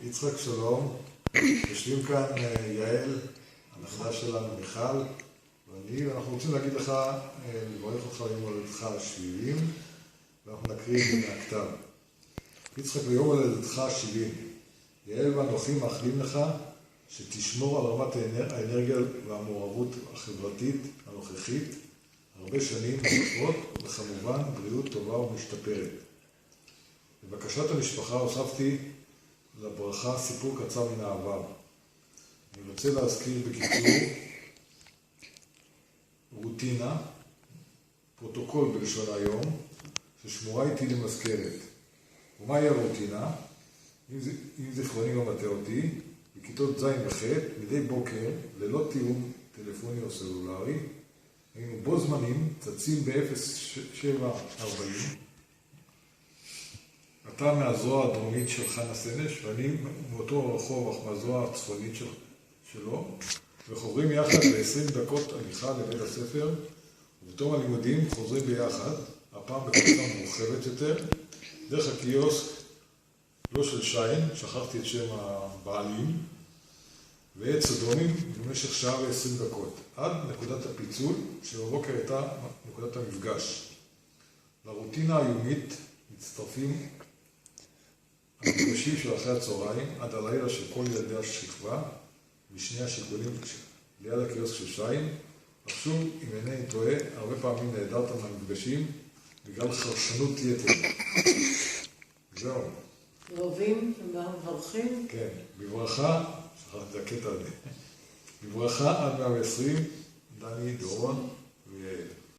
יצחק שלום, יושבים כאן יעל, הנכדה שלנו מיכל, ואנחנו רוצים להגיד לך, לברך אותך ליום הולדתך ה-70, ואנחנו נקריא מהכתב. יצחק, ליום הולדתך ה-70, יעל ואנוכי מאחלים לך שתשמור על רמת האנרגיה והמעורבות החברתית הנוכחית הרבה שנים נוספות, וכמובן בריאות טובה ומשתפרת. בבקשת המשפחה הוספתי לברכה סיפור קצר מן העבר. אני רוצה להזכיר בקיצור רוטינה, פרוטוקול בלשון היום, ששמורה איתי למזכרת. ומהי הרוטינה? אם זיכרוני לא מטעה אותי, בכיתות ז' וח' מדי בוקר, ללא תיאום טלפוני או סלולרי, היינו בו זמנים, צצים ב-0740, אתה מהזרוע הדרומית של חנה סנש, ואני מאותו רחוב, אך מהזרוע הצפונית שלו, וחוברים יחד ל-20 דקות הליכה לבית הספר, ובתום הלימודים חוזרים ביחד, הפעם בקבוצה מורחבת יותר, דרך הקיוסק, לא של שיין, שכחתי את שם הבעלים, ואת סדונים במשך שעה ו-20 דקות, עד נקודת הפיצול, שבבוקר הייתה נקודת המפגש. לרוטינה היומית מצטרפים המפגשים של אחרי הצהריים, עד הלילה של כל ילדי השכבה, משני השיקולים ליד הקיוסק של שיין, אך שוב, אם אינני טועה, הרבה פעמים נעדרת מהמפגשים בגלל חרשנות יתר. זהו. אוהבים ומברכים? כן, בברכה, שכחתי את הקטע הזה. בברכה עד 120, דני, דורון ויעל.